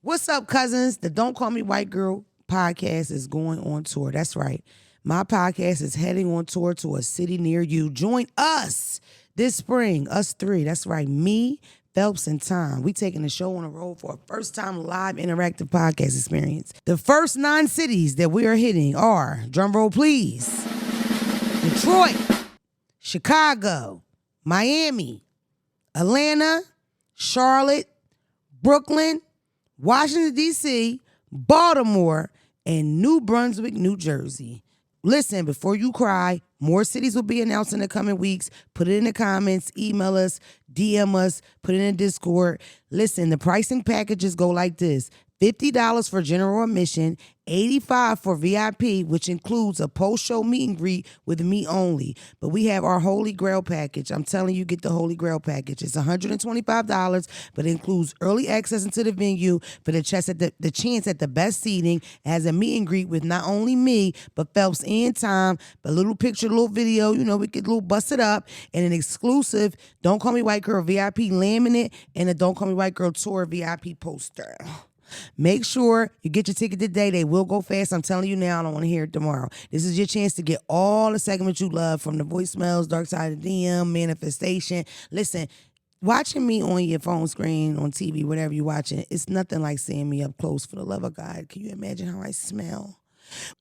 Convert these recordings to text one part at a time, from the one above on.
What's up, cousins? The Don't Call Me White Girl podcast is going on tour. That's right. My podcast is heading on tour to a city near you. Join us this spring, us three. That's right. Me, Phelps, and Tom. We taking the show on the road for a first-time live interactive podcast experience. The first 9 cities that we are hitting are, drumroll please, Detroit, Chicago, Miami, Atlanta, Charlotte, Brooklyn, Washington, D.C., Baltimore, and New Brunswick, New Jersey. Listen, before you cry, more cities will be announced in the coming weeks. Put it in the comments, email us, DM us, put it in the Discord. Listen, the pricing packages go like this. $50 for general admission, $85 for VIP, which includes a post-show meet and greet with me only. But we have our Holy Grail package. I'm telling you, get the Holy Grail package. It's $125, but it includes early access into the venue for the chance at the best seating. It has a meet and greet with not only me, but Phelps and Tom, a little picture, a little video, we get a little busted up, and an exclusive Don't Call Me White Girl VIP laminate and a Don't Call Me White Girl Tour VIP poster. Make sure you get your ticket today. They will go fast. I'm telling you now. I don't want to hear it tomorrow. This is your chance to get all the segments you love, from the voicemails, Darkside of The DM, manifestation. Listen, watching me on your phone screen, on TV, whatever you're watching, it's nothing like seeing me up close, for the love of God. Can you imagine how I smell?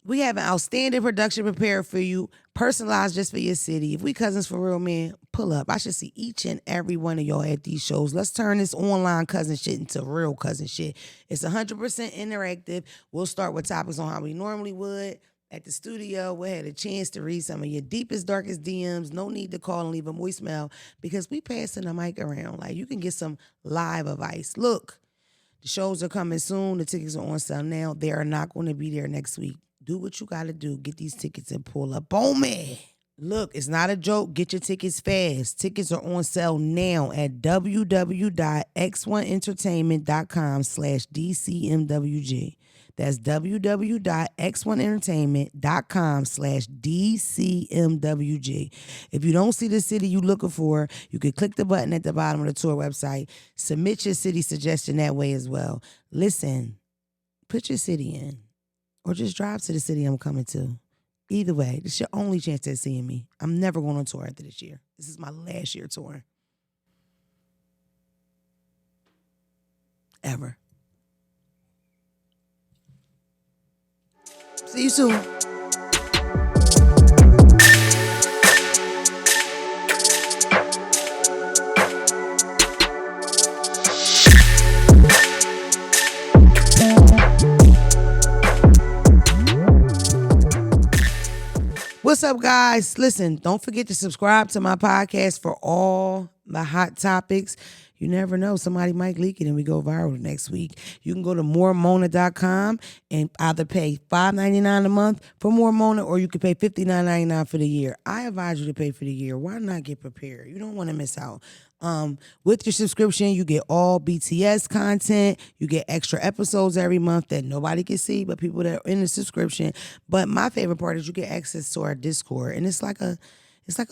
We have an outstanding production prepared for you, personalized just for your city. If we cousins for real, man, pull up. I should see each and every one of y'all at these shows. Let's turn this online cousin shit into real cousin shit. It's 100% interactive. We'll start with topics on how we normally would. At the studio, we'll have a chance to read some of your deepest, darkest DMs. No need to call and leave a voicemail, because we passing the mic around. Like, you can get some live advice. Look, the shows are coming soon. The tickets are on sale now. They are not going to be there next week. Do what you got to do. Get these tickets and pull up on me. Look, it's not a joke. Get your tickets fast. Tickets are on sale now at www.x1entertainment.com/DCMWG. That's www.x1entertainment.com/DCMWG. If you don't see the city you're looking for, you can click the button at the bottom of the tour website. Submit your city suggestion that way as well. Listen, put your city in, or just drive to the city I'm coming to. Either way, this is your only chance at seeing me. I'm never going on tour after this year. This is my last year touring. Ever. See you soon. What's up, guys? Listen, don't forget to subscribe to my podcast for all the hot topics. You never know. Somebody might leak it and we go viral next week. You can go to moremona.com and either pay $5.99 a month for More Mona, or you can pay $59.99 for the year. I advise you to pay for the year. Why not get prepared? You don't want to miss out. With your subscription, you get all BTS content. You get extra episodes every month that nobody can see but people that are in the subscription. But my favorite part is you get access to our Discord, and it's like a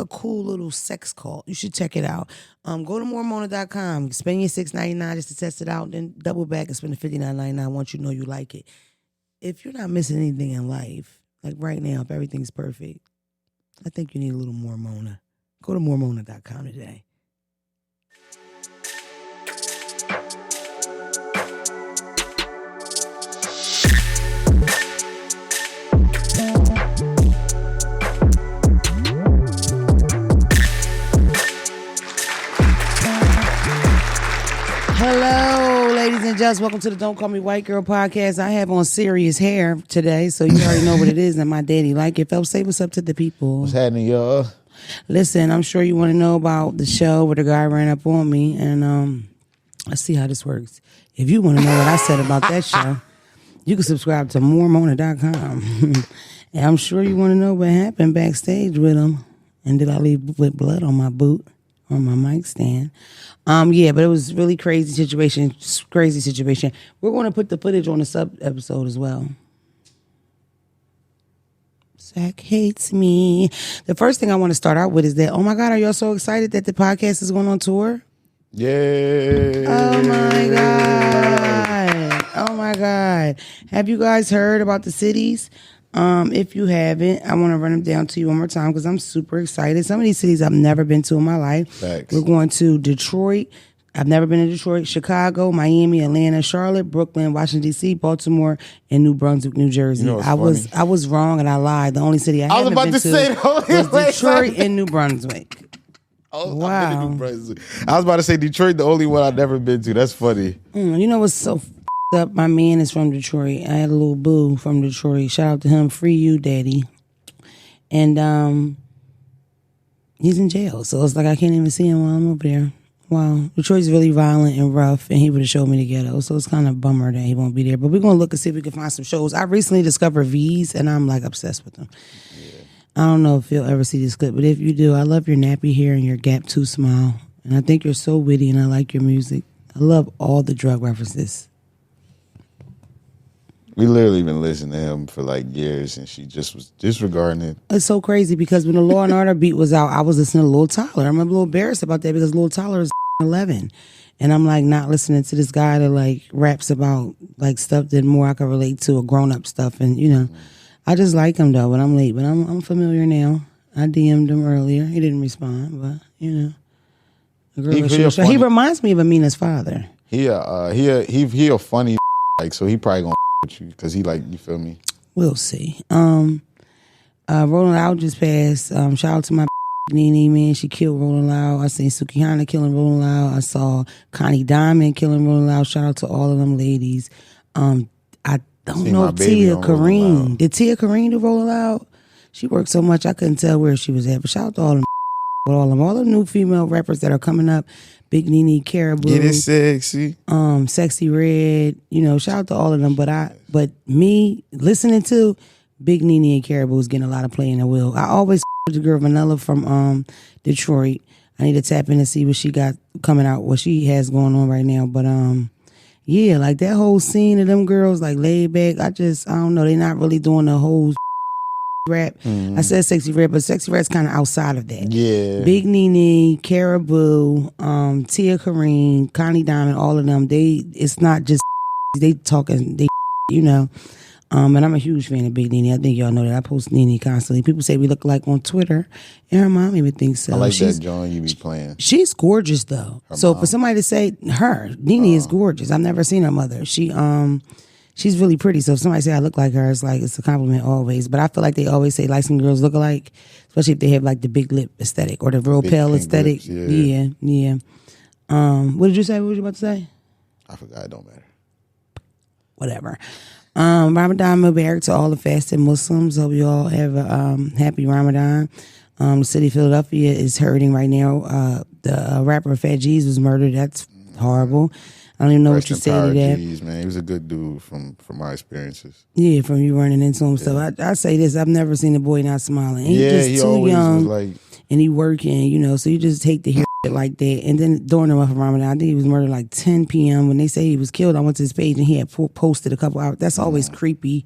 cool little sex cult. You should check it out. Go to moremona.com. Spend your $6.99 just to test it out, then double back and spend the $59.99 once you know you like it. If you're not missing anything in life, like right now, if everything's perfect, I think you need a little more Mona. Go to moremona.com today. Hello, ladies and gents. Welcome to the Don't Call Me White Girl podcast. I have on serious hair today, so you already know what it is, and my daddy like it. Phelps, say what's up to the people. What's happening, y'all? Listen, I'm sure you want to know about the show where the guy ran up on me, and let's see how this works. If you want to know what I said about that show, you can subscribe to moremona.com. And I'm sure you want to know what happened backstage with him, and did I leave with blood on my boot, on my mic stand? Yeah, but it was really crazy situation. We're going to put the footage on the sub episode as well. Zack hates me. The first thing I want to start out with is that, oh my God, are y'all so excited that the podcast is going on tour? Yay. Oh my God. Oh God. Have you guys heard about the cities? If you haven't, I want to run them down to you one more time because I'm super excited. Some of these cities I've never been to in my life. Thanks. We're going to Detroit. I've never been to Detroit, Chicago, Miami, Atlanta, Charlotte, Brooklyn, Washington, D.C., Baltimore, and New Brunswick, New Jersey. You know I was wrong and I lied. The only city I haven't been to was Detroit and New Brunswick. Wow. I was about to say Detroit, the only one I've never been to. That's funny. You know what's so up? My man is from Detroit. I had a little boo from Detroit. Shout out to him. Free you, daddy. And he's in jail. So it's like I can't even see him while I'm over there. Wow. Detroit's really violent and rough, and he would have showed me the ghetto. So it's kind of a bummer that he won't be there. But we're going to look and see if we can find some shows. I recently discovered V's, and I'm like obsessed with them. Yeah. I don't know if you'll ever see this clip, but if you do, I love your nappy hair and your Gap 2 smile. And I think you're so witty, and I like your music. I love all the drug references. We literally been listening to him for like years, and she just was disregarding it. It's so crazy because when the Law and Order beat was out, I was listening to Lil Tyler. I'm a little embarrassed about that because Lil Tyler is 11. And I'm like not listening to this guy that like raps about like stuff that more I can relate to, or grown-up stuff. And, you know, I just like him though, but I'm late. But I'm familiar now. I DM'd him earlier. He didn't respond, but, you know. He reminds me of Amina's father. He a funny like, so he probably gonna with you because he like, you feel me? We'll see. Rolling Loud just passed. Shout out to my Nene, man. She killed Rolling Loud. I seen Sukihana killing Rolling Loud. I saw Connie Diamond killing Rolling Loud. Shout out to all of them ladies. I don't know if Tia Kareem. Did Tia Kareem do Rolling Loud? She worked so much I couldn't tell where she was at. But shout out to all them. All the new female rappers that are coming up. Big Nene, Caribou. Get it sexy. Sexy Red. You know, shout out to all of them. But me listening to Big Nene and Caribou is getting a lot of play in the wheel. I always with the girl Vanilla from Detroit. I need to tap in and see what she got coming out, what she has going on right now. But yeah, like that whole scene of them girls like laid back. I don't know. They're not really doing the whole rap. I said Sexy Red, but Sexy Red's kind of outside of that. Yeah. Big Nene, Caribou, Tia Kareem, Connie Diamond, all of them. It's not just they talking. They, you know. And I'm a huge fan of Big Nene. I think y'all know that. I post Nene constantly. People say we look alike on Twitter, and her mom even thinks so. I like that John you be playing. She's gorgeous though. So for somebody to say Nene is gorgeous. I've never seen her mother. She's really pretty. So if somebody say I look like her, it's like it's a compliment always. But I feel like they always say light-skinned girls look alike, especially if they have like the big lip aesthetic or the real pale aesthetic. Lips, yeah. What did you say? What were you about to say? I forgot. It don't matter. Whatever. Ramadan Mubarak to all the fasting Muslims. Hope you all have a happy Ramadan. The city of Philadelphia is hurting right now. The rapper Phat Geez was murdered. That's horrible. I don't even know what you say to that. Geez, man. He was a good dude from my experiences. Yeah, from you running into him stuff. I say this, I've never seen a boy not smiling. And he's just too young, and he working, you know, so you just hate to hear shit like that. And then during the month of Ramadan, I think he was murdered like 10 p.m. When they say he was killed, I went to his page and he had posted a couple hours. That's always creepy.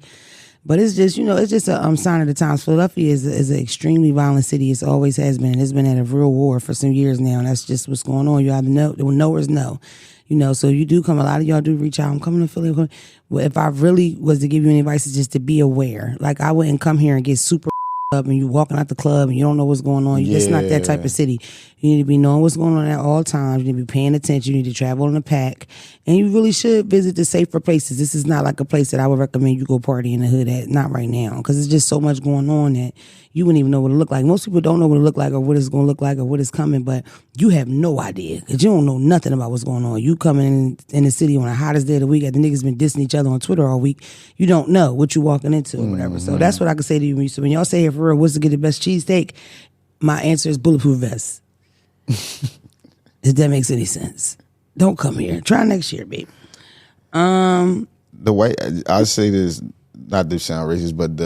But it's just, you know, it's just a sign of the times. Philadelphia is an extremely violent city. It always has been. It's been at a real war for some years now, and that's just what's going on. You either know or no. You know, so you do come, a lot of y'all do reach out. I'm coming to Philly. Well, if I really was to give you any advice, it's just to be aware. Like, I wouldn't come here and get super up and you walking out the club and you don't know what's going on. It's not that type of city. You need to be knowing what's going on at all times. You need to be paying attention. You need to travel in a pack. And you really should visit the safer places. This is not like a place that I would recommend you go party in the hood at. Not right now. Because there's just so much going on that you wouldn't even know what it look like. Most people don't know what it look like or what it's going to look like or what is coming, but you have no idea because you don't know nothing about what's going on. You coming in the city on the hottest day of the week after niggas been dissing each other on Twitter all week. You don't know what you walking into or whatever. So that's what I can say to you. So when y'all say here for real, what's to get the best cheesesteak? My answer is bulletproof vest. If that makes any sense. Don't come here. Try next year, babe. The white, I say this, not to sound racist, but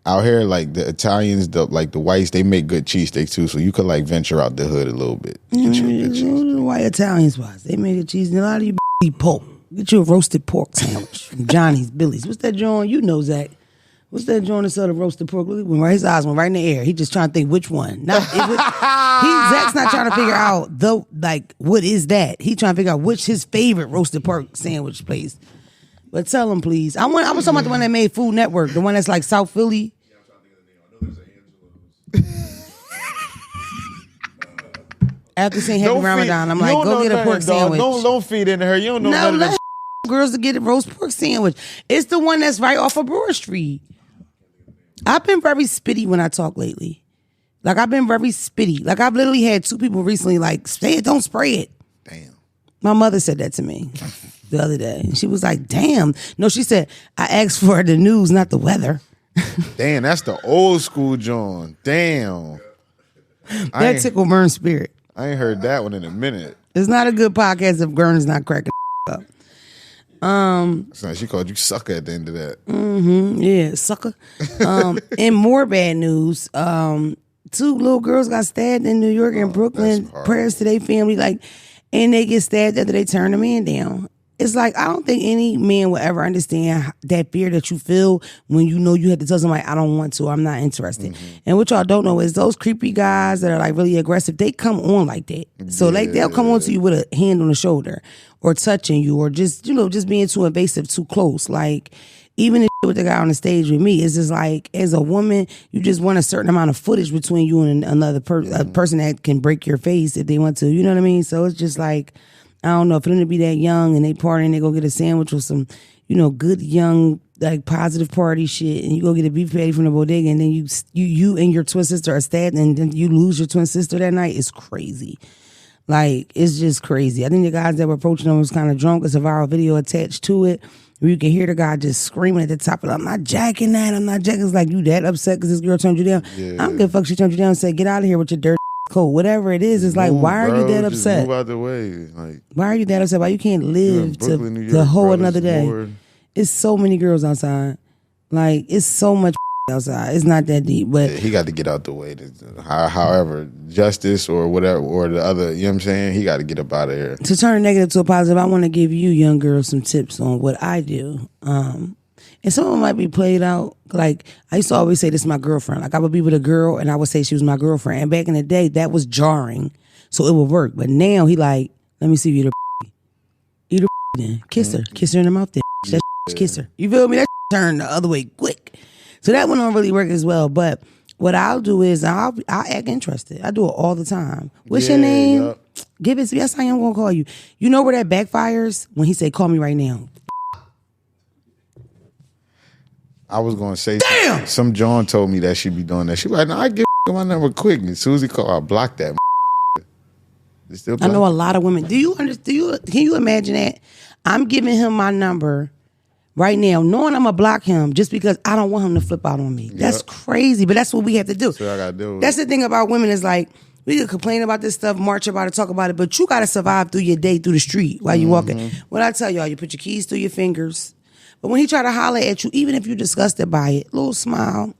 out here, like the Italians, the whites, they make good cheesesteaks too. So you could like venture out the hood a little bit. Get you a good cheese. The white Italian spots, they make a cheese. And a lot of you eat pork. Get you a roasted pork sandwich from Johnny's, Billy's. What's that joint? You know, Zack. What's that joint that sell the roasted pork? Look, his eyes went right in the air. He just trying to think which one. Zach's not trying to figure out what is that. He trying to figure out which his favorite roasted pork sandwich place. But tell them, please. I was talking about the one that made Food Network, the one that's like South Philly. Yeah, I'm trying to think of the name. I know there's an Angelo's. After saying Happy Ramadan, I'm like, go get a pork sandwich. Don't feed into her. You don't know none of that. Girls to get a roast pork sandwich. It's the one that's right off of Broad Street. I've been very spitty when I talk lately. Like, I've been very spitty. Like, I've literally had 2 people recently like, say it, don't spray it. Damn. My mother said that to me the other day. She was like, damn. No, she said, I asked for the news, not the weather. Damn, that's the old school John. Damn. That tickled Vern's spirit. I ain't heard that one in a minute. It's not a good podcast if Vern's not cracking up. So she called you sucker at the end of that. Yeah, sucker. And more bad news. 2 little girls got stabbed in New York and Brooklyn. Prayers to their family, like, and they get stabbed after they turn a man down. It's like, I don't think any man will ever understand that fear that you feel when you know you have to tell somebody, I don't want to, I'm not interested. And what y'all don't know is those creepy guys that are like really aggressive, they come on like that. So like they'll come on to you with a hand on the shoulder or touching you or just, just being too invasive, too close. Like, even if with the guy on the stage with me, it's just like, as a woman, you just want a certain amount of footage between you and another a person that can break your face if they want to. You know what I mean? So it's just like, I don't know, for them to be that young and they party and they go get a sandwich with some, good young, like positive party shit, and you go get a beef patty from the bodega, and then you and your twin sister are stabbed, and then you lose your twin sister that night. It's crazy. Like, it's just crazy. I think the guys that were approaching them was kind of drunk. It's a viral video attached to it where you can hear the guy just screaming at the top of it, I'm not jacking that, I'm not jacking. It's like, you that upset because this girl turned you down? Yeah. I don't give a fuck, she turned you down and said, get out of here with your dirty coat. Whatever it is, it's like, why are you that upset? Move out the way. Like, why are you that upset? Why you can't live Brooklyn, to New York, the whole another day? Lord. It's so many girls outside. Like, it's so much outside. It's not that deep, but he got to get out the way. However, justice or whatever, or the other, you know what I'm saying? He got to get up out of here. To turn a negative to a positive, I want to give you young girls some tips on what I do. And some of them might be played out. Like, I used to always say, this is my girlfriend. Like, I would be with a girl and I would say she was my girlfriend. And back in the day, that was jarring. So it would work. But now he like, let me see if you eat her then. Kiss her. Kiss her in the mouth then. That kiss her. You feel me? That turned the other way quick. So that one don't really work as well. But what I'll do is I'll act interested. I do it all the time. What's your name? Yep. Give it. Yes, I am gonna call you. You know where that backfires? When he said, call me right now. I was gonna say, damn. Some John told me that she be doing that. She be like, no, I give my number quick. And as soon as he called, I blocked that. I know a lot of women. Can you imagine that? I'm giving him my number right now, knowing I'm gonna block him just because I don't want him to flip out on me. Yep. That's crazy, but that's what we have to do. That's what I gotta do. That's the thing about women is like, we could complain about this stuff, march about it, talk about it, but you gotta survive through your day, through the street while you walking. When I tell y'all, you put your keys through your fingers. But when he try to holler at you, even if you're disgusted by it, little smile.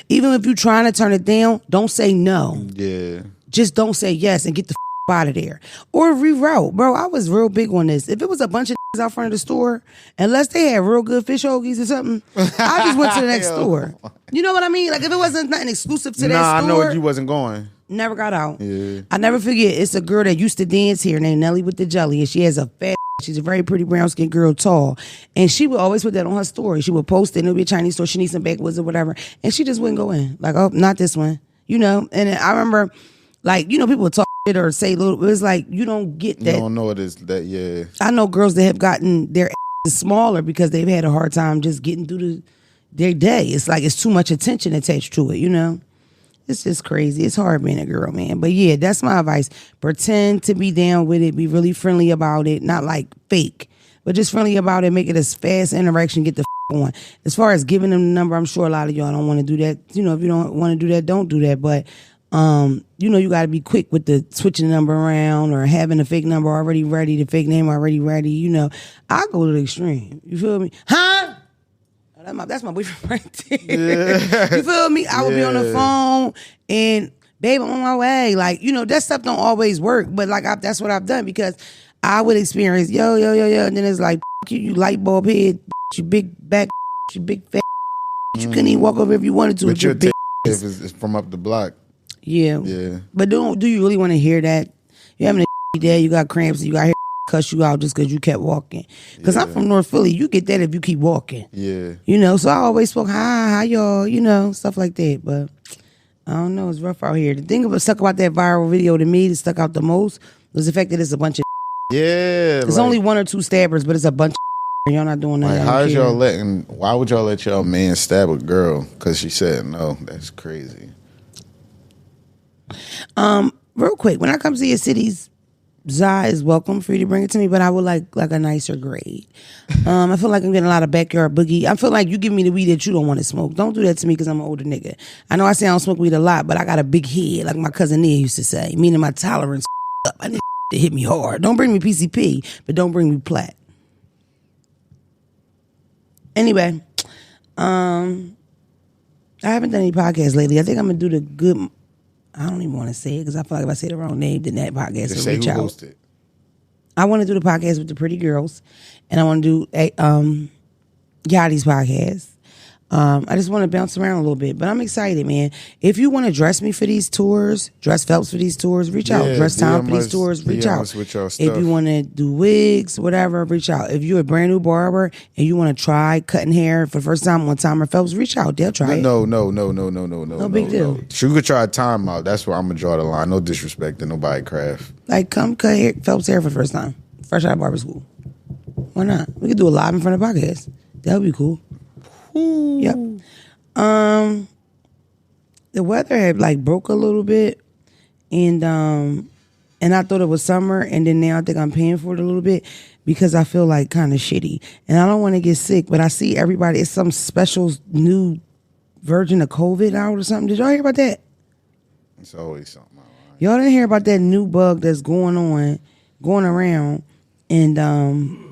Even if you're trying to turn it down, don't say no. Yeah. Just don't say yes and get the out of there. Or reroute. Bro, I was real big on this. If it was a bunch of out front of the store, unless they had real good fish hoagies or something, I just went to the next store. You know what I mean? Like, if it wasn't nothing exclusive to that store. I know you wasn't going. Never got out. Yeah. I never forget, it's a girl that used to dance here named Nelly with the Jelly, and she has a fat, she's a very pretty brown-skinned girl, tall, and she would always put that on her story. She would post it, and it would be a Chinese store, she needs some backwoods or whatever, and she just wouldn't go in. Like, oh, not this one. And I remember, like, people would talk shit or say little, it was like, you don't get that. You don't know it is that, yeah. I know girls that have gotten their smaller because they've had a hard time just getting through their day. It's like, it's too much attention attached to it, It's just crazy. It's hard being a girl, man. But yeah, that's my advice. Pretend to be down with it. Be really friendly about it. Not like fake, but just friendly about it. Make it a fast interaction. Get the on. As far as giving them the number, I'm sure a lot of y'all don't want to do that. If you don't want to do that, don't do that. But, you got to be quick with the switching the number around or having a fake number already ready, the fake name already ready. I go to the extreme. You feel me? Huh? That's my boyfriend right there. Yeah. You feel me? I would be on the phone and, babe, I'm on my way. Like, that stuff don't always work. But, like, that's what I've done because I would experience, yo. And then it's like, you light bulb head, you big back, you big fat. You couldn't even walk over if you wanted to. But your big if it's from up the block. Yeah. But do you really want to hear that? You're having a day, you got cramps, you got hair cuss you out just because you kept walking. Because I'm from North Philly. You get that if you keep walking. Yeah. You know, so I always spoke, hi y'all, you know, stuff like that. But I don't know, it's rough out here. The thing that stuck about that viral video to me that stuck out the most was the fact that it's a bunch of Yeah. There's only one or two stabbers, but it's a bunch of y'all not doing that. Like, why would y'all let y'all man stab a girl because she said no? That's crazy. Real quick, when I come to your cities, Zai is welcome for you to bring it to me, but I would like a nicer grade. I feel like I'm getting a lot of backyard boogie. I feel like you give me the weed that you don't want to smoke. Don't do that to me because I'm an older nigga. I know I say I don't smoke weed a lot, but I got a big head, like my cousin Nia used to say, meaning my tolerance up. I need to hit me hard. Don't bring me PCP, but don't bring me plat. Anyway, I haven't done any podcasts lately. I think I'm gonna do the good. I don't even want to say it because I feel like if I say the wrong name, then that podcast will reach out. Hosted. I want to do the podcast with the pretty girls, and I want to do Yachty's podcast. I just want to bounce around a little bit, but I'm excited, man. If you want to dress me for these tours, dress Phelps for these tours, reach out. Dress Tom for these tours, reach out. If you want to do wigs, whatever, reach out. If you're a brand new barber and you want to try cutting hair for the first time on Tom or Phelps, reach out. They'll try it. No. No big deal. You could try a time out. That's where I'm gonna draw the line. No disrespect to nobody craft. Like, come cut Phelps hair for the first time, fresh out of barber school. Why not? We could do a live in front of the podcast. That would be cool. Ooh. Yep. The weather had like broke a little bit, and I thought it was summer, and then now I think I'm paying for it a little bit because I feel like kind of shitty, and I don't want to get sick. But I see everybody. It's some special new version of COVID out or something. Did y'all hear about that? It's always something. Y'all didn't hear about that new bug that's going around, and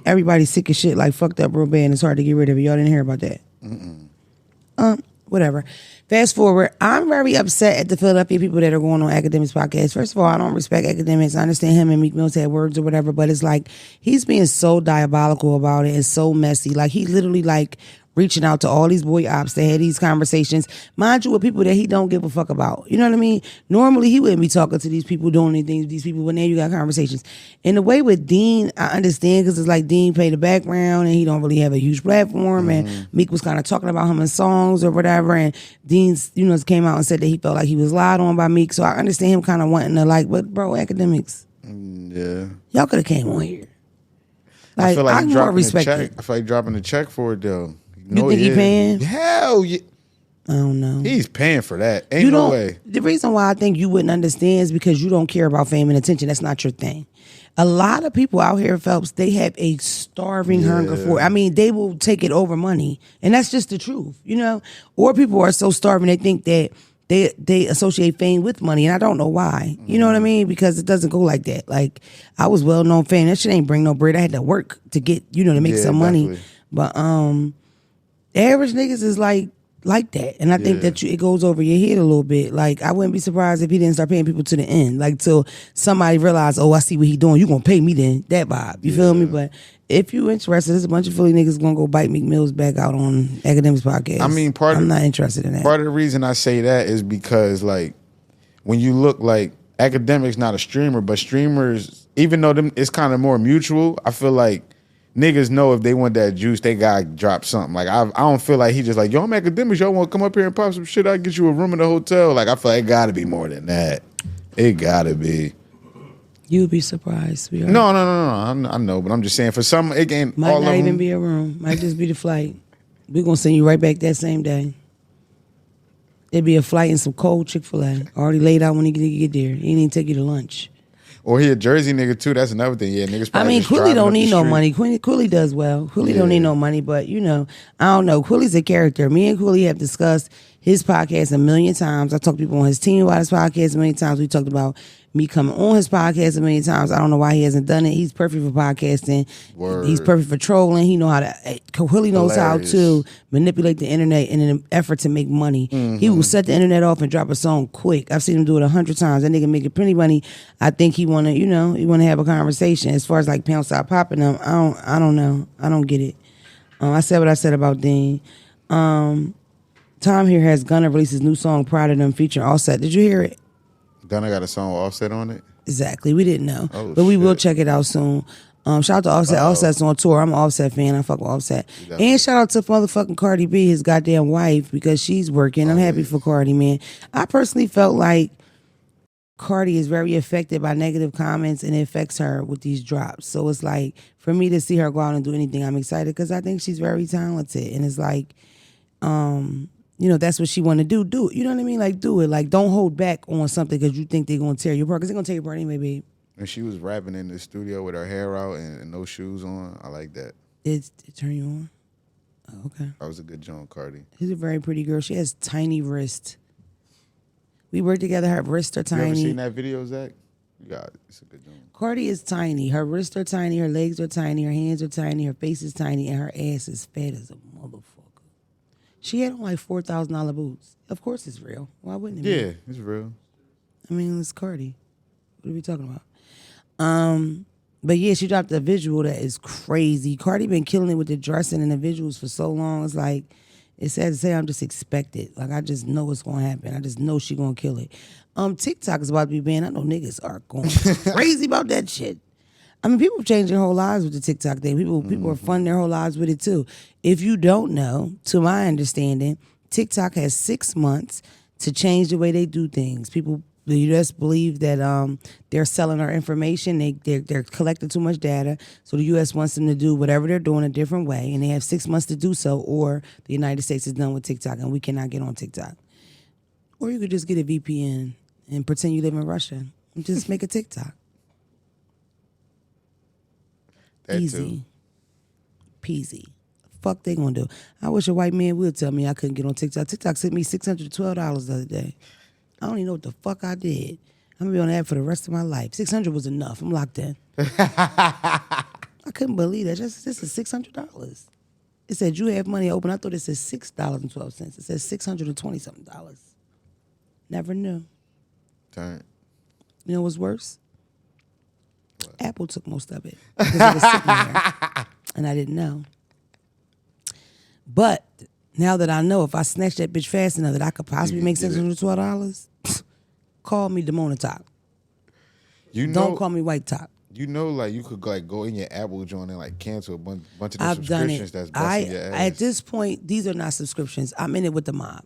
everybody's sick as shit, like fucked up real bad, and it's hard to get rid of it. Y'all didn't hear about that? Whatever. Fast forward, I'm very upset at the Philadelphia people that are going on Akademiks podcast. First of all, I don't respect Akademiks. I understand him and Meek Mill had words or whatever, but it's like he's being so diabolical about it and so messy. Like he literally like reaching out to all these boy ops that had these conversations, mind you, with people that he don't give a fuck about. You know what I mean? Normally he wouldn't be talking to these people, doing anything with these people, but now you got conversations. And the way with Dean, I understand because it's like Dean played the background and he don't really have a huge platform, and Meek was kind of talking about him in songs or whatever, and Dean's, you know, came out and said that he felt like he was lied on by Meek, so I understand him kind of wanting to like, but bro, Akademiks, y'all could have came on here. Like, I feel like I more respect it. I feel like dropping a check for it though. You think he paying? Hell yeah. I don't know. He's paying for that. Ain't no way. The reason why I think you wouldn't understand is because you don't care about fame and attention. That's not your thing. A lot of people out here, Phelps, they have a starving hunger for it. I mean, they will take it over money. And that's just the truth, you know? Or people are so starving they think that they associate fame with money, and I don't know why. You know what I mean? Because it doesn't go like that. Like, I was well-known fame. That shit ain't bring no bread. I had to work to get, you know, to make some money. But average niggas is like that, and I think that it goes over your head a little bit. Like, I wouldn't be surprised if he didn't start paying people to the end, like till somebody realize, oh, I see what he doing. You gonna pay me then? That vibe, you feel me? But if you interested, there's a bunch of Philly niggas gonna go bite Meek Mill's back out on Akademiks podcast. I mean, I'm not interested in that. Part of the reason I say that is because, like, when you look, like, Akademiks not a streamer, but streamers, even though it's kind of more mutual, I feel like niggas know if they want that juice, they gotta drop something. Like, I don't feel like he just like, yo, I'm Akademiks, y'all want to come up here and pop some shit, I'll get you a room in the hotel. Like, I feel like it gotta be more than that. It gotta be. You'd be surprised, sweetheart. No. I know, but I'm just saying, for some, it ain't might all not of even them. be a room. Might just be the flight. We're gonna send you right back that same day. It'd be a flight and some cold Chick-fil-A. Already laid out when he get there. He didn't even take you to lunch. Or he a Jersey nigga too. That's another thing. Yeah, niggas. I mean, Quilly don't need no money. Quilly does well. Quilly don't need no money, but you know, I don't know. Quilly's a character. Me and Quilly have discussed his podcast a million times. I talked to people on his team about his podcast a million times. We talked about me coming on his podcast a million times. I don't know why he hasn't done it. He's perfect for podcasting. Word. He's perfect for trolling. He know how to. Quilly knows how to manipulate the internet in an effort to make money. He will set the internet off and drop a song quick. I've seen him do it 100 times. That nigga making plenty money. I think he wanna, you know, he wanna have a conversation. As far as like Pound Stop popping them, I don't know. I don't get it. I said what I said about Dean. Tom here has Gunna release his new song Proud of Them featuring Offset. Did you hear it? Gunna got a song with Offset on it? Exactly. We didn't know. Oh, but we will shit. check it out soon. Shout out to Offset. Wow. Offset's on tour. I'm an Offset fan. I fuck with Offset. And shout out to motherfucking Cardi B, his goddamn wife, because she's working. I'm happy for Cardi, man. I personally felt like Cardi is very affected by negative comments, and it affects her with these drops. So it's like, for me to see her go out and do anything, I'm excited because I think she's very talented. And it's like, that's what she want to do. Do it. You know what I mean? Like, do it. Like, don't hold back on something because you think they're going to tear you apart. Because they're going to tear you apart anyway, babe. And she was rapping in the studio with her hair out and no shoes on. I like that. It turn you on? Oh, okay. That was a good Joan Cardi. She's a very pretty girl. She has tiny wrists. We work together. Her wrists are You tiny. ever seen that video, Zach? It's a good Joan. Cardi is tiny. Her wrists are tiny. Her legs are tiny. Her hands are tiny. Her face is tiny. And her ass is fat as a motherfucker. She had on like $4,000 boots. Of course it's real. Why wouldn't it be? Yeah, it's real. I mean, it's Cardi. What are we talking about? But yeah, she dropped a visual that is crazy. Cardi been killing it with the dressing and the visuals for so long. It's like, it's sad to say I'm just expected. Like, I just know it's going to happen. I just know she going to kill it. TikTok is about to be banned. I know niggas are going crazy about that shit. I mean, people changing their whole lives with the TikTok thing. People are funding their whole lives with it too. If you don't know, to my understanding, TikTok has 6 months to change the way they do things. The U.S. believe that they're selling our information. They're collecting too much data. So the U.S. wants them to do whatever they're doing a different way, and they have 6 months to do so, or the United States is done with TikTok, and we cannot get on TikTok. Or you could just get a VPN and pretend you live in Russia and just make a TikTok. That Easy. Peasy. Fuck they gonna do? I wish a white man would tell me I couldn't get on TikTok. TikTok sent me $612 the other day. I don't even know what the fuck I did. I'm gonna be on that for the rest of my life. $600 was enough. I'm locked in. I couldn't believe that. This is $600. It said you have money open. I thought it said $6.12. It says $620-something. Never knew. Turn. You know what's worse? What? Apple took most of it because it was sitting there, and I didn't know. But now that I know, if I snatch that bitch fast enough that I could possibly make $612, call me Demona Top. Don't call me White Top. You know, like, you could like go in your Apple joint and like cancel a bunch of the I've done subscriptions it. that's busting your ass. At this point, these are not subscriptions. I'm in it with the mob.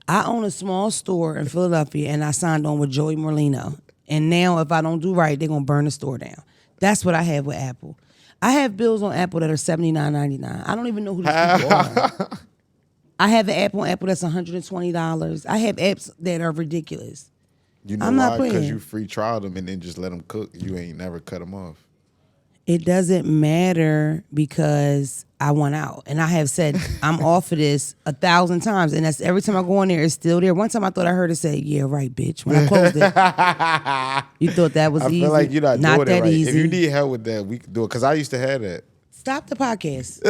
I own a small store in Philadelphia, and I signed on with Joey Merlino. And now, if I don't do right, they're gonna burn the store down. That's what I have with Apple. I have bills on Apple that are $79.99. I don't even know who these people are. I have an app on Apple that's $120. I have apps that are ridiculous. You know I'm why? not playing. Because you free trial them and then just let them cook. You ain't never cut them off. It doesn't matter because I want out. And I have said I'm off of this 1,000 times. And that's every time I go in there, it's still there. One time I thought I heard it say, yeah, right, bitch. When I closed it. You thought that was easy. I feel like you're not doing that it right. easy. If you need help with that, we can do it. Because I used to have that. Stop the podcast.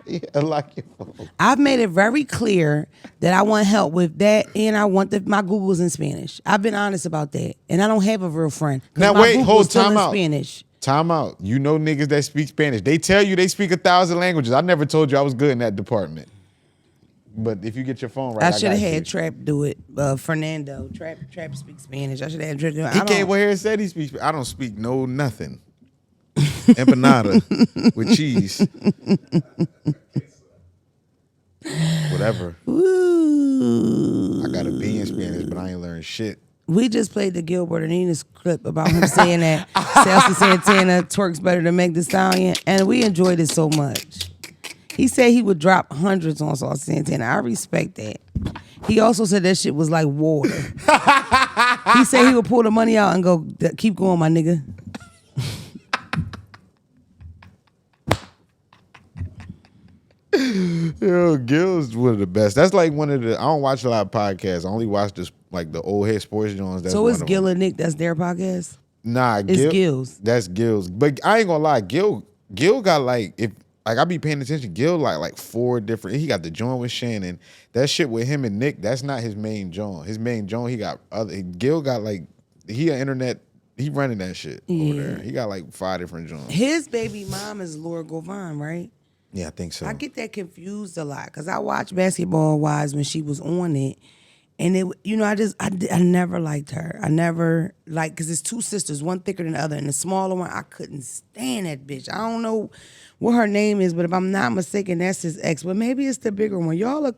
Yeah, I like your phone. I've made it very clear that I want help with that, and I want my Google's in Spanish. I've been honest about that. And I don't have a real friend. Now, my wait, Google's hold still time in out. Spanish. Time out. You know niggas that speak Spanish. They tell you they speak 1,000 languages. I never told you I was good in that department. But if you get your phone right, I should have got had you. Trap do it. Fernando. Trap speaks Spanish. I should have had Trap do it. He came over here and said he speaks. I don't speak nothing. Empanada with cheese. Whatever. Ooh. I got a B in Spanish, but I ain't learned shit. We just played the Gilbert Arenas clip about him saying that Celso Santana twerks better than Meg Thee Stallion, and we enjoyed it so much. He said he would drop hundreds on Celso Santana. I respect that. He also said that shit was like water. He said he would pull the money out and go, keep going, my nigga. Yo, Gil's one of the best. That's like one of the. I don't watch a lot of podcasts. I only watch this like the old head sports joints. So it's Gil and Nick. That's their podcast. Nah, it's Gil's. That's Gil's. But I ain't gonna lie, Gil got like if like I be paying attention. Gil like 4 different. He got the joint with Shannon. That shit with him and Nick. That's not his main joint. His main joint. He got other. Gil got like he an internet. He running that shit over there. He got like 5 different joints. His baby mom is Laura Govan, right? Yeah, I think so. I get that confused a lot because I watched Basketball Wives when she was on it, And I never liked her. I never because it's two sisters, one thicker than the other, and the smaller one, I couldn't stand that bitch. I don't know what her name is, but if I'm not mistaken, that's his ex. But maybe it's the bigger one. Y'all will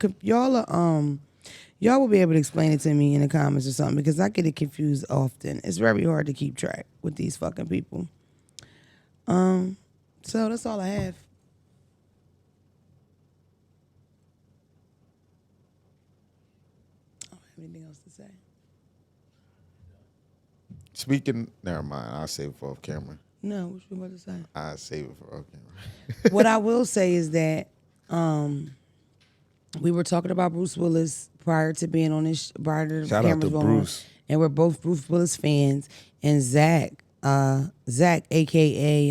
be able to explain it to me in the comments or something because I get it confused often. It's very hard to keep track with these fucking people. So that's all I have. I don't have anything else to say. Speaking, never mind. I'll save it for off camera. No, what you about to say? I'll save it for off camera. What I will say is that we were talking about Bruce Willis prior to being on this. Prior to the Shout out cameras to going Bruce. on, and we're both Bruce Willis fans. And Zack, aka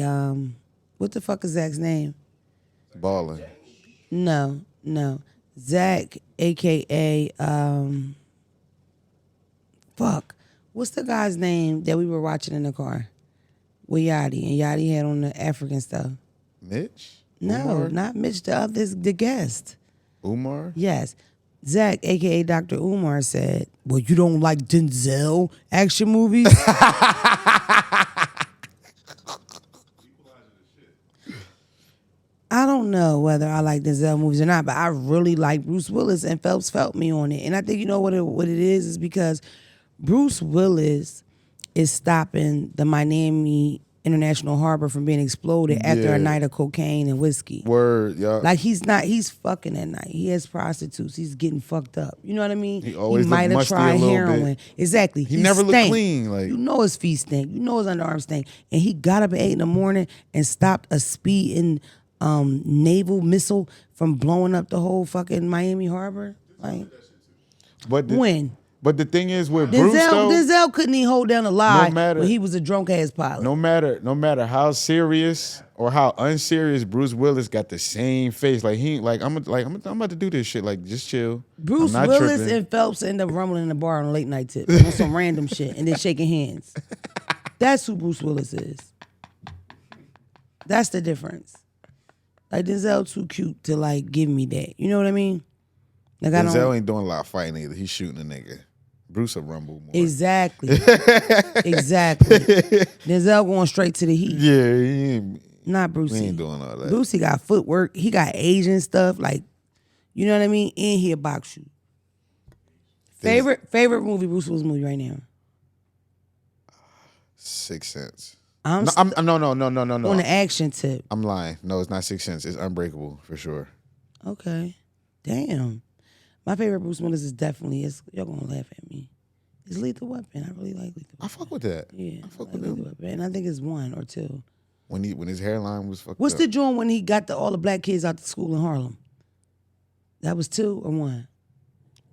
what the fuck is Zack's name? Balling. No. Zack, aka fuck. What's the guy's name that we were watching in the car with Yachty, and Yachty had on the African stuff? Mitch? No, Umar? not Mitch. The other, the guest. Umar? Yes. Zack, aka Dr. Umar, said, "Well, you don't like Denzel action movies?" I don't know whether I like Denzel movies or not, but I really like Bruce Willis, and Phelps felt me on it. And I think you know what it is because Bruce Willis is stopping the Miami International Harbor from being exploded after a night of cocaine and whiskey. Word, yeah. Like he's fucking at night. He has prostitutes. He's getting fucked up. You know what I mean? He always might look have musty tried a little heroin. bit. Exactly. He never looked clean. Like you know his feet stink. You know his underarms stink. And he got up at 8 a.m. and stopped a speeding naval missile from blowing up the whole fucking Miami harbor. Like when? But the thing is with Bruce though, Denzel couldn't even hold down a lie matter- when he was a drunk ass pilot. no matter how serious or how unserious Bruce Willis got the same face. Like I'm about to do this shit. Like just chill. Bruce I'm not Willis tripping. and Phelps end up rumbling in the bar on a late night tip on some random shit and then shaking hands. That's who Bruce Willis is. That's the difference. Like Denzel too cute to like give me that. You know what I mean? Like Denzel ain't doing a lot of fighting either. He's shooting a nigga. Bruce will rumble more. Exactly. Exactly. Denzel going straight to the heat. Yeah, he ain't, Not Brucey. we ain't doing all that. Brucey got footwork. He got Asian stuff. Like, you know what I mean? And he'll box you. Favorite movie, Bruce Willis movie right now? 6 Sense. No. On the action tip. I'm lying. No, it's not 6 Sense. It's Unbreakable for sure. Okay. Damn. My favorite Bruce Willis is definitely, y'all gonna laugh at me. It's Lethal Weapon. I really like Lethal Weapon. I fuck with that. Yeah, I fuck like with Lethal him. Weapon. And I think it's 1 or 2. When his hairline was fucked What's up. the joint when he got all the black kids out to school in Harlem? That was 2 or 1?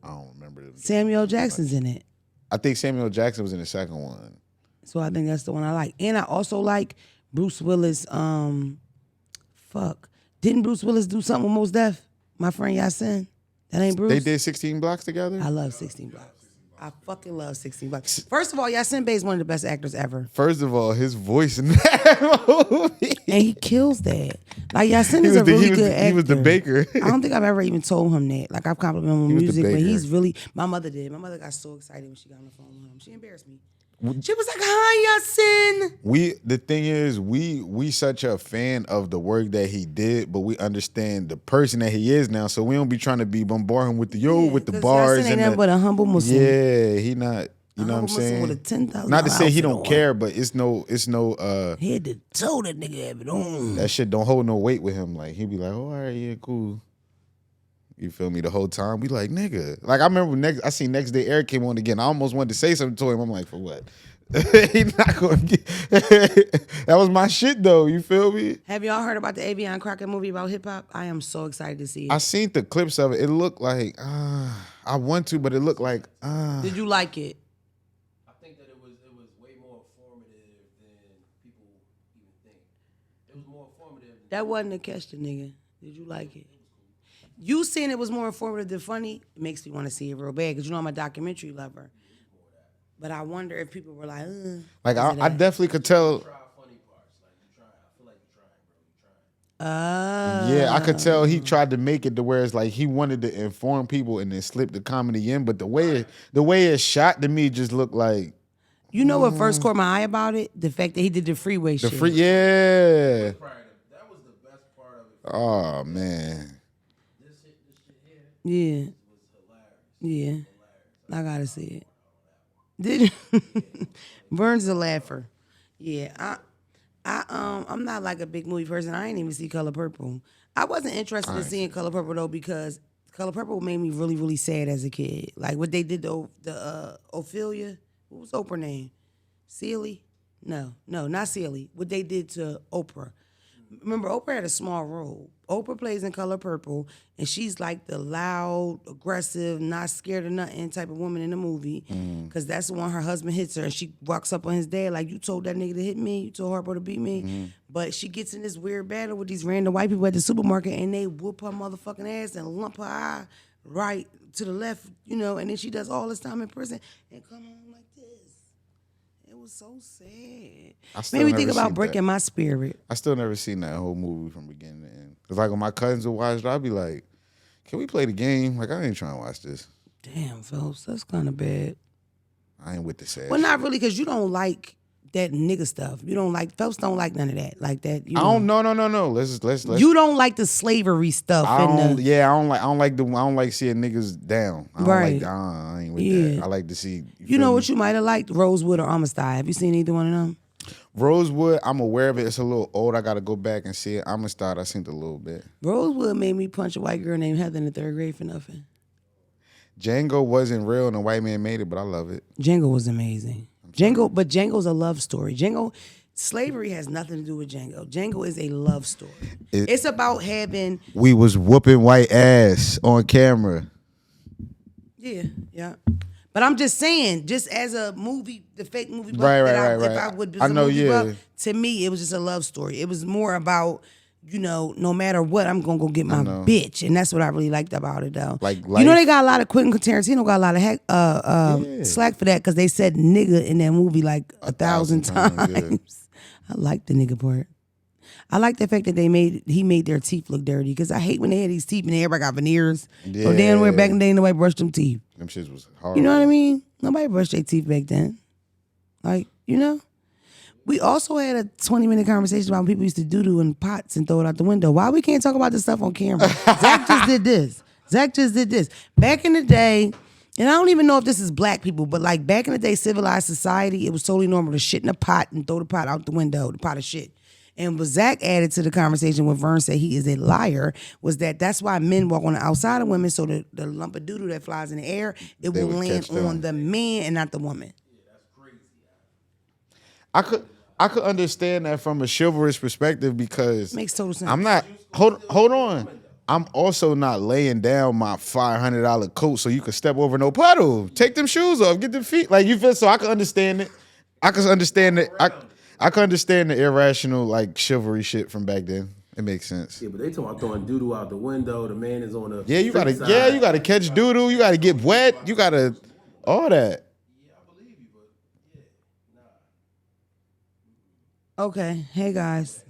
I don't remember. Samuel Jackson's in it. I think Samuel Jackson was in the second one. So I think that's the one I like. And I also like Bruce Willis, Didn't Bruce Willis do something with Mos Def? My friend Yasin? That ain't Bruce? They did 16 Blocks together? I love 16 Blocks. I fucking love 16 Blocks. First of all, Yasin Bey is one of the best actors ever. First of all, his voice in that movie. And he kills that. Like, Yasin is a really good actor. He was the baker. I don't think I've ever even told him that. Like, I've complimented him on He was the music, but baker. he's really... My mother did. My mother got so excited when she got on the phone with him. She embarrassed me. She was like, "Hi, Yasin." The thing is, we such a fan of the work that he did, but we understand the person that he is now, so we don't be trying to be bombard him with the bars Yasin ain't and nothing but a humble Muslim. Yeah, he not. You know what I'm saying? With a $10,000 Not to say he outfit don't on. care, but it's no. He had to tell that nigga have it on. That shit don't hold no weight with him. Like he be like, "Oh, all right, yeah, cool." You feel me? The whole time we like, nigga. Like I remember I seen Next Day Eric came on again. I almost wanted to say something to him. I'm like, for what? He not gonna get. That was my shit though. You feel me? Have y'all heard about the Avion Crockett movie about hip hop? I am so excited to see it. I seen the clips of it. It looked like I want to, but it looked like Did you like it? I think that it was way more informative than people even think. It was more informative. That wasn't a catch the nigga. Did you like it? You saying it was more informative than funny, it makes me want to see it real bad because you know I'm a documentary lover. But I wonder if people were like, I definitely could tell. Try funny parts. Like you try. I feel like you're trying, bro. You're trying. Yeah, I could tell he tried to make it to where it's like he wanted to inform people and then slip the comedy in, but the way it's shot to me just looked like You know what first caught my eye about it? The fact that he did the freeway the shit. free. Yeah. That was the best part of it. Oh man. This shit here Yeah. was hilarious. Yeah. I gotta see it. Did Burns a laugher. Yeah. I'm not like a big movie person. I ain't even see Color Purple. I wasn't interested in seeing Color Purple though because Color Purple made me really, really sad as a kid. Like what they did to the Ophelia. What was Oprah's name? Celie? No, not Celie. What they did to Oprah. Remember, Oprah had a small role. Oprah plays in Color Purple, and she's like the loud, aggressive, not scared of nothing type of woman in the movie. Because that's the one her husband hits her, and she walks up on his dad like, you told that nigga to hit me, you told Harpo to beat me. But she gets in this weird battle with these random white people at the supermarket, and they whoop her motherfucking ass and lump her eye right to the left, and then she does all this time in prison and come home like this. It was so sad. Made me think about breaking my spirit. I still never seen that whole movie from beginning to end. Cause like when my cousins would watch it, I'd be like, "Can we play the game?" Like I ain't trying to watch this. Damn, Phelps, that's kind of bad. I ain't with the sad. Well, not really, because you don't like that nigga stuff. You don't like Phelps. Don't like none of that. Like that. I don't. No. Let's. You don't like the slavery stuff. I don't like seeing niggas down. I ain't with that. I like to see. You know what you might have liked? Rosewood or Amistad. Have you seen either one of them? Rosewood, I'm aware of it. It's a little old. I got to go back and see it. Amistad, I seen it a little bit. Rosewood made me punch a white girl named Heather in the 3rd grade for nothing. Django wasn't real and the white man made it, but I love it. Django was amazing. Django's a love story. Slavery has nothing to do with Django. Django is a love story. It's about having. We was whooping white ass on camera. Yeah. But I'm just saying, just as a movie, the fake movie buff Right. if I would be a movie buff, to me, it was just a love story. It was more about, no matter what, I'm gonna go get my bitch, and that's what I really liked about it, though. Like they got a lot of Quentin Tarantino got a lot of slack for that because they said nigga in that movie like 1,000 times. Yeah. I like the nigga part. I like the fact that he made their teeth look dirty because I hate when they had these teeth and everybody got veneers. Yeah. So damn where back in the day nobody brushed them teeth. Them shits was hard. You know what I mean? Nobody brushed their teeth back then. Like, We also had a 20-minute conversation about when people used to doo-doo in pots and throw it out the window. Why we can't talk about this stuff on camera? Zack just did this. Back in the day, and I don't even know if this is black people, but like back in the day, civilized society, it was totally normal to shit in a pot and throw the pot out the window, the pot of shit. And what Zack added to the conversation when Vern said he is a liar was that's why men walk on the outside of women so the lump of doo-doo that flies in the air, it will land on the man and not the woman. Yeah, that's crazy. I could understand that from a chivalrous perspective because makes total sense. I'm not hold on. I'm also not laying down my $500 coat so you can step over no puddle. Take them shoes off, get them feet. Like you feel so I can understand it. I can understand it. I can understand the irrational like chivalry shit from back then. It makes sense. Yeah, but they talking about throwing doo-doo out the window. The man is on the you gotta catch doo-doo. You gotta get wet. You gotta all that. Yeah, I believe you, but yeah, nah. Okay, hey guys.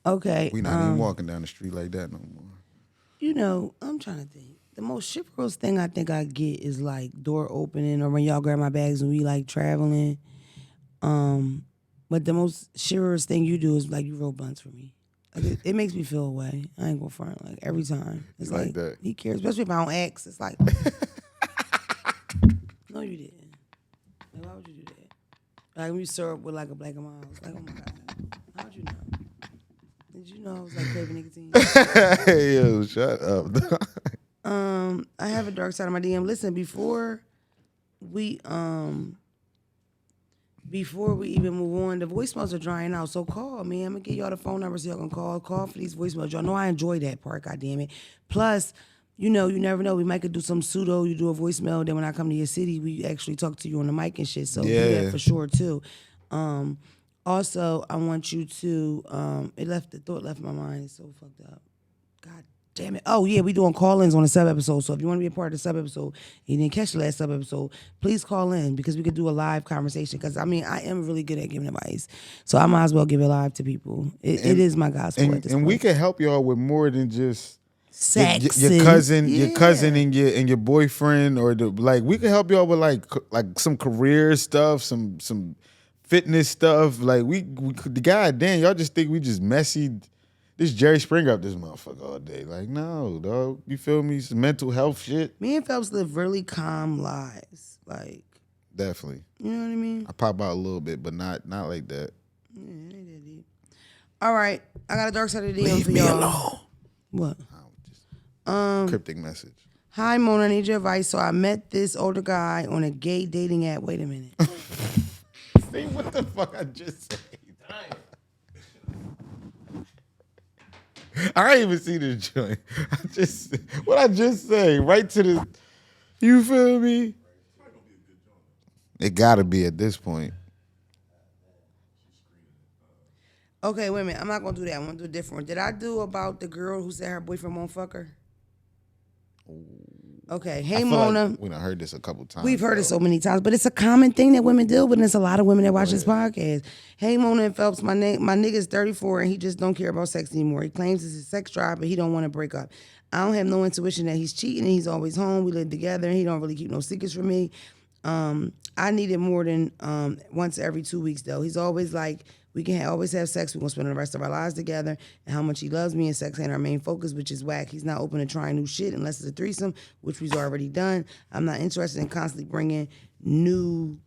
Okay, We not even walking down the street like that no more. I'm trying to think. The most chivalrous thing I think I get is like door opening or when y'all grab my bags and we like traveling. But the most chivalrous thing you do is like you roll blunts for me. Like it makes me feel away. I ain't gonna front like every time. It's like that. He cares, especially if I don't ask. It's like, no, you didn't. Like, why would you do that? Like when you serve with like a black and mild, it's like, oh my god, how'd you know? Did you know I was like craving nicotine? Yo, shut up. I have a dark side of my DM. Listen, before we even move on, the voicemails are drying out. So call me. I'm gonna get y'all the phone number so y'all can call for these voicemails. Y'all know I enjoy that part, goddammit. Plus, you never know. We might could do some pseudo. You do a voicemail, then when I come to your city, we actually talk to you on the mic and shit. So do that for sure too. Also, I want you to. The thought left my mind. It's so fucked up. God Damn it. Oh, yeah, we doing call-ins on a sub-episode. So if you want to be a part of the sub-episode, you didn't catch the last sub-episode, please call in because we could do a live conversation. Because, I mean, I am really good at giving advice. So I might as well give it live to people. It is my gospel at this point. And we can help y'all with more than just sex. Your cousin and your boyfriend or we can help y'all with like some career stuff, some fitness stuff. Like we goddamn, y'all just think we just messy. This Jerry Springer up this motherfucker all day. Like, no, dog. You feel me? Some mental health shit. Me and Phelps live really calm lives. Like, definitely. You know what I mean? I pop out a little bit, but not like that. Yeah, it ain't that deep. All right. I got a Darkside of the DM Leave for me y'all. alone. What? Cryptic message. Hi, Mona. I need your advice. So I met this older guy on a gay dating app. Wait a minute. See what the fuck I just said? I ain't even see the joint. What I just say, right to the, you feel me? It gotta be at this point. Okay, wait a minute. I'm not gonna do that. I'm gonna do a different one. Did I do about the girl who said her boyfriend won't fuck her? Okay. Hey, Mona. Like we done heard this a couple times. We've heard it so many times, but it's a common thing that women deal with, and there's a lot of women that watch this podcast. Hey, Mona and Phelps, my nigga's 34, and he just don't care about sex anymore. He claims it's a sex drive, but he don't want to break up. I don't have no intuition that he's cheating, and he's always home. We live together, and he don't really keep no secrets from me. I need it more than once every 2 weeks, though. He's always like, we can always have sex. We're going to spend the rest of our lives together. And how much he loves me, and sex ain't our main focus, which is whack. He's not open to trying new shit unless it's a threesome, which we've already done. I'm not interested in constantly bringing new.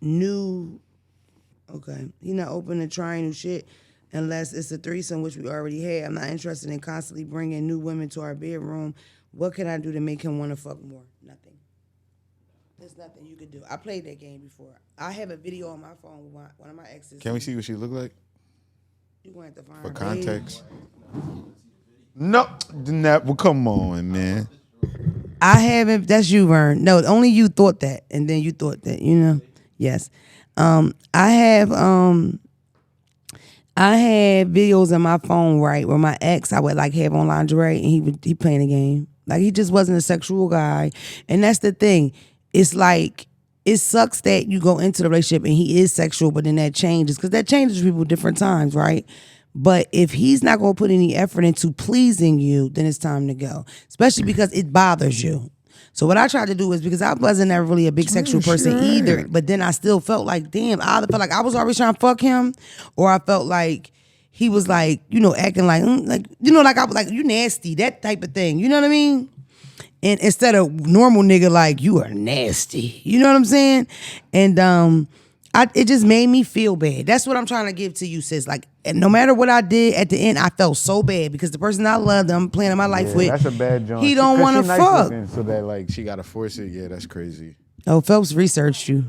Okay. He's not open to trying new shit unless it's a threesome, which we already had. I'm not interested in constantly bringing new women to our bedroom. What can I do to make him want to fuck more? Nothing. There's nothing you could do. I played that game before. I have a video on my phone with one of my exes. Can we see what she look like? You going to have to find for her context? No, well, come on, man. I haven't. That's you, Vern. No, only you thought that, and then you thought that. You know, yes. I have videos on my phone, right, where my ex I would like have on lingerie, and he playing a game. Like he just wasn't a sexual guy, and that's the thing. It's like, it sucks that you go into the relationship and he is sexual, but then that changes, because that changes people different times, right? But if he's not going to put any effort into pleasing you, then it's time to go, especially because it bothers you. So what I tried to do is, because I wasn't ever really a big sexual person either, but then I still felt like, damn, I either felt like I was always trying to fuck him, or I felt like he was like, you know, acting like like I was like, you nasty, that type of thing. You know what I mean? And instead of normal nigga, like, you are nasty. You know what I'm saying? And it just made me feel bad. That's what I'm trying to give to you, sis. Like, and no matter what I did at the end, I felt so bad because the person I loved, I'm planning my life with, that's a bad joint. He don't want to fuck. So that like she gotta force it. Yeah, that's crazy. Oh, Phelps researched you.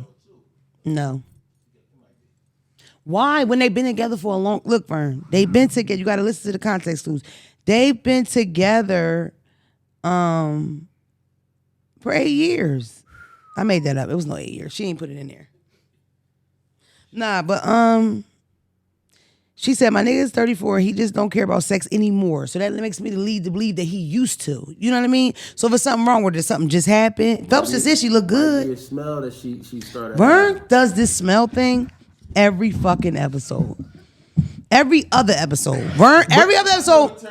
No. Why? When they've been together for a long... Look, Vern, they've been together. You got to listen to the context clues. They've been together for 8 years. I made that up. It was no 8 years. She ain't put it in there. Nah, but she said, my nigga is 34. He just don't care about sex anymore. So that makes me lead to believe that he used to. You know what I mean? So if there's something wrong with it, something just happened. Phelps just said she looked good. The smell that she started. Vern does this smell thing every fucking episode. Every other episode. Every other episode.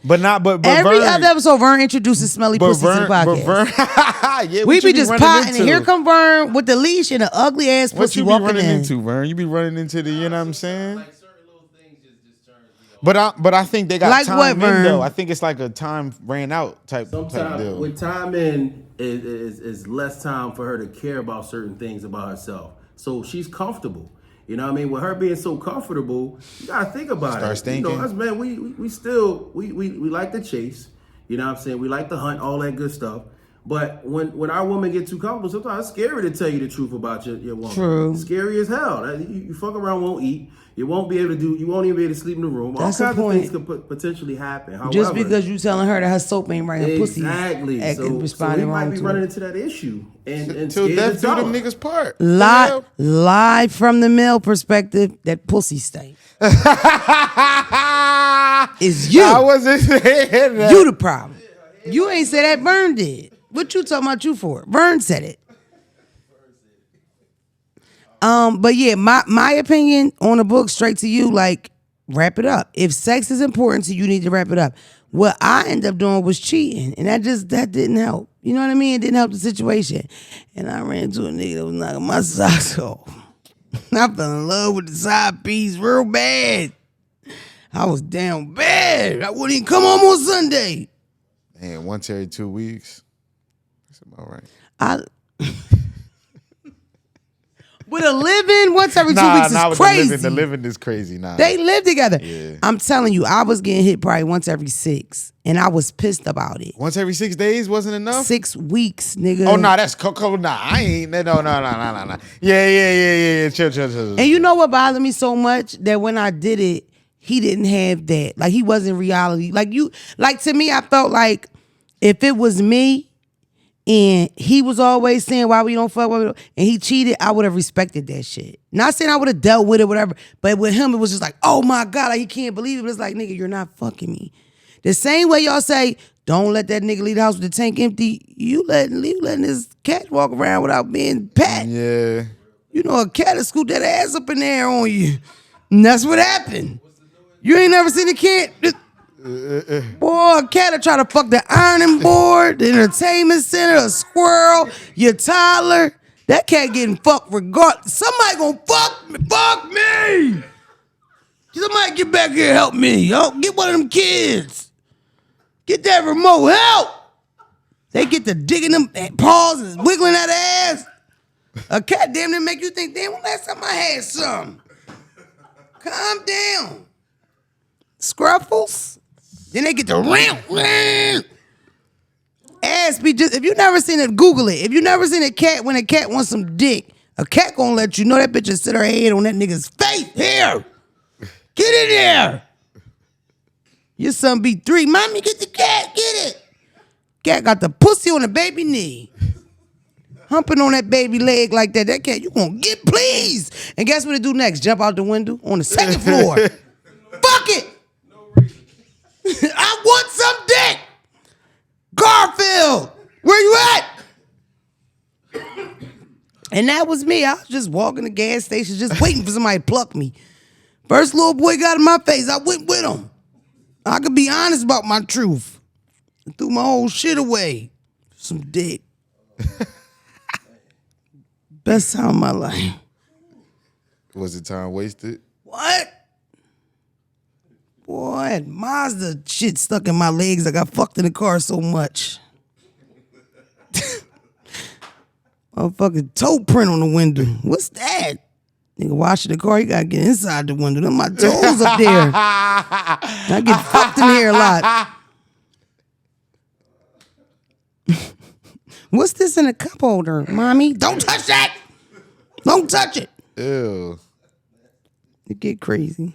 But every Vern, other episode, Vern introduces smelly pussy to the podcast. Yeah, we be just potting, and here come Vern with the leash and an ugly ass what pussy you be walking running in. into, Vern? You be running into the, you know what I'm saying? Like certain little things just turn me off. But I think they got Like time what, in Vern? though. I think it's like a time ran out type Sometimes deal. when time in is less time for her to care about certain things about herself. So she's comfortable. You know what I mean? With her being so comfortable, you gotta think about Start it. thinking. You know, us man, we still like to chase. You know what I'm saying? We like to hunt, all that good stuff. But when our women get too comfortable, sometimes it's scary to tell you the truth about your woman. True. It's scary as hell. You fuck around, won't eat. You won't be able to do. You won't even be able to sleep in the room. That's all the kinds point. of things could potentially happen. However, Just because you telling her that her soap ain't right, her pussy exactly. responding So he might wrong be to running it. into that issue and Till scared death to do tell them her. niggas part. Live from the male perspective, that pussy stank. It's you. I wasn't saying that. You the problem. You ain't said that. Vern did. What you talking about you for? Vern said it. But yeah, my opinion on the book, straight to you, like, wrap it up. If sex is important to you, you need to wrap it up. What I ended up doing was cheating, and that didn't help. You know what I mean? It didn't help the situation. And I ran into a nigga that was knocking my socks off. I fell in love with the side piece real bad. I was down bad. I wouldn't even come home on Sunday. Man, once every 2 weeks. That's about right. With a living, once every 2 weeks is crazy. The living is crazy. Nah. They live together. Yeah. I'm telling you, I was getting hit probably once every 6, and I was pissed about it. Once every 6 days wasn't enough? 6 weeks, nigga. Oh, nah, that's cold. Nah, I ain't. No. Yeah. Chill. And you know what bothered me so much? That when I did it, he didn't have that. Like, he wasn't reality. Like, to me, I felt like if it was me, and he was always saying why we don't fuck, and he cheated, I would have respected that shit. Not saying I would have dealt with it, whatever, but with him, it was just like, oh my God, like he can't believe it. But it's like, nigga, you're not fucking me. The same way y'all say, don't let that nigga leave the house with the tank empty, you letting this cat walk around without being pat. Yeah. You know, a cat will scoot that ass up in the air on you. And that's what happened. You ain't never seen a cat. Boy, a cat will try to fuck the ironing board, the entertainment center, a squirrel, your toddler. That cat getting fucked regardless. Somebody gonna fuck me. Somebody get back here and help me. Yo, get one of them kids. Get that remote, help. They get to digging them paws and wiggling that ass. A cat damn near make you think, damn, when last time I had some? Calm down. Scruffles. Then they get to ramp. Ass be just, if you never seen it, Google it. If you never seen a cat, when a cat wants some dick, a cat gonna let you know that bitch just sit her head on that nigga's face. Here. Get in there. Your son be 3. Mommy, get the cat. Get it. Cat got the pussy on the baby knee. Humping on that baby leg like that. That cat, you gonna get pleased. And guess what it do next? Jump out the window on the 2nd floor. Fuck it. I want some dick. Garfield, where you at? And that was me. I was just walking the gas station, just waiting for somebody to pluck me. First little boy got in my face, I went with him. I could be honest about my truth. I threw my whole shit away. Some dick. Best time of my life. Was it time wasted? What? Boy, I had Mazda shit stuck in my legs. I got fucked in the car so much. Motherfucking toe print on the window. What's that? Nigga washing the car, you gotta get inside the window. Them my toes up there. I get fucked in here a lot. What's this in a cup holder, mommy? Don't touch that! Don't touch it! Ew. It get crazy.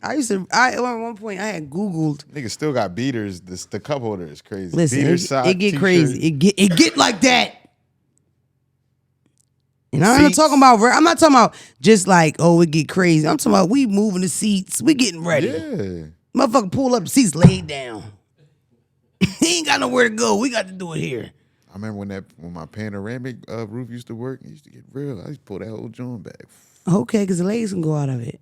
At one point, I had Googled. Niggas still got beaters. The cup holder is crazy. Listen, it get t-shirt. crazy. It get like that. And I'm not talking about just like, oh, it get crazy. I'm talking about we moving the seats. We getting ready. Yeah. Motherfucker pull up the seats laid down. He ain't got nowhere to go. We got to do it here. I remember when my panoramic roof used to work, it used to get real. I used to pull that whole joint back. Okay, because the legs can go out of it.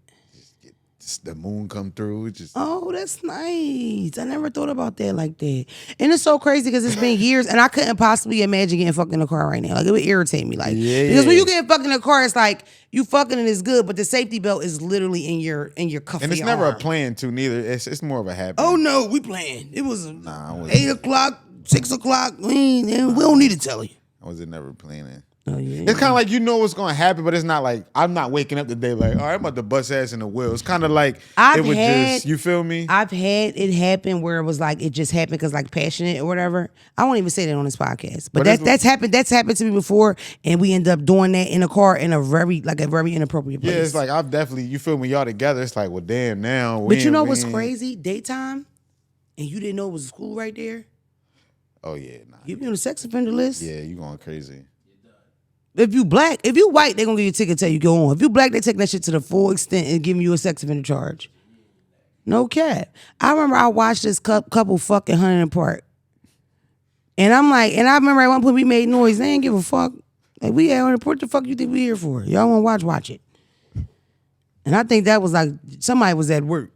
The moon come through. Oh, that's nice. I never thought about that like that. And it's so crazy because it's been years and I couldn't possibly imagine getting fucked in a car right now. Like, it would irritate me. Like, because when you get fucked in a car, it's like you fucking and it's good, but the safety belt is literally in your cuff. And it's never a plan to neither. It's more of a habit. Oh no, we playing. It was 8 o'clock, 6 o'clock. We don't need to tell you. I wasn't never planning. Oh, yeah. It's kind of like you know what's going to happen, but it's not like I'm not waking up the day like, all right, I'm about to bust ass in the wheel. It's kind of like you feel me? I've had it happen where it was like it just happened because like passionate or whatever. I won't even say that on this podcast, but that's happened. That's happened to me before, and we end up doing that in a car in a very inappropriate place. Yeah, it's like I've definitely, you feel me? Y'all together. It's like, well, damn, now. But you know what's crazy? Daytime, and you didn't know it was a school right there. Oh yeah, nah. You be on the sex offender list. Yeah, you going crazy. If you black, if you white, they gonna give you a ticket till you go on. If you black, they take that shit to the full extent and giving you a sex offender charge. No cap. I remember I watched this couple fucking hunting in the park. And I'm like, and I remember at one point we made noise. They didn't give a fuck. Like, we out here, what the fuck you think we here for? Y'all want to watch it. And I think that was like, somebody was at work.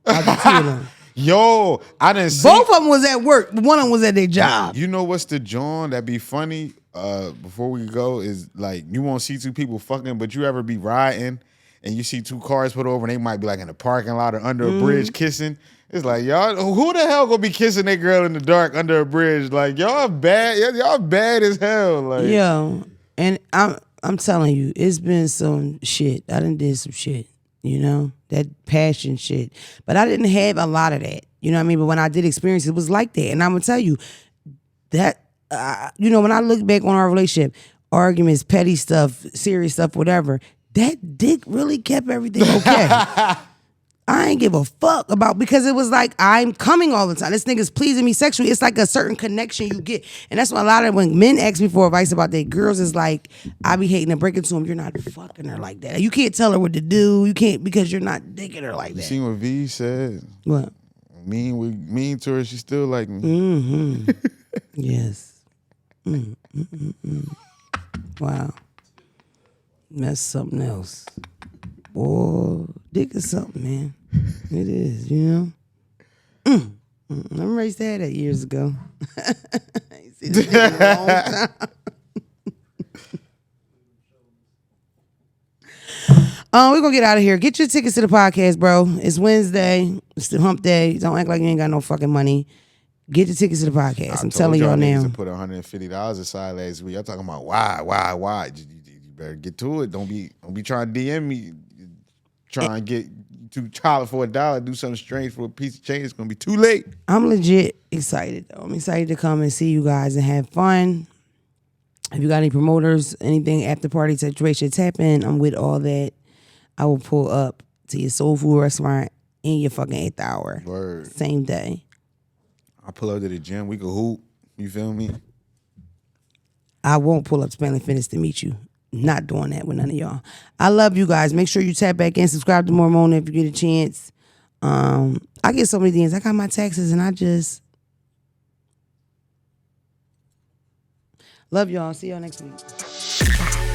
I could see them. Yo, I didn't see. Both of them was at work. One of them was at their job. You know what's the John that be funny? Before we go, is like you won't see two people fucking, but you ever be riding and you see two cars put over and they might be like in the parking lot or under a bridge kissing. It's like, y'all, who the hell gonna be kissing that girl in the dark under a bridge? Like, y'all bad. Y'all bad as hell. Like, yo, and I'm telling you, it's been some shit. I done did some shit, you know, that passion shit. But I didn't have a lot of that, you know what I mean? But when I did experience it was like that. And I'm gonna tell you that, you know, when I look back on our relationship, arguments, petty stuff, serious stuff, whatever, that dick really kept everything okay. I ain't give a fuck about, because it was like, I'm coming all the time. This nigga's pleasing me sexually. It's like a certain connection you get. And that's why a lot of when men ask me for advice about their girls, is like, I be hating to break it to them. You're not fucking her like that. You can't tell her what to do. You can't, because you're not digging her like that. You seen what V said? What? Mean to her, she still like me. Mm-hmm. Yes. Wow. That's something else. Boy, dick is something, man. It is, you know? I raised that years ago. I ain't seen this nigga in a long time. We're gonna get out of here. Get your tickets to the podcast, bro. It's Wednesday. It's the hump day. Don't act like you ain't got no fucking money. Get your tickets to the podcast. I'm telling y'all now. To put $150 aside last week. Y'all talking about why? You better get to it. Don't be trying to DM me. Trying to get too child for $1. Do something strange for a piece of change. It's gonna be too late. I'm legit excited though. I'm excited to come and see you guys and have fun. If you got any promoters, anything after party situations happen, I'm with all that. I will pull up to your soul food restaurant in your fucking 8th hour. Word. Same day. I pull up to the gym. We can hoop. You feel me? I won't pull up to Family Fitness to meet you. Not doing that with none of y'all. I love you guys. Make sure you tap back in. Subscribe to More Mona if you get a chance. I get so many things. I got my taxes and I just love y'all. See y'all next week.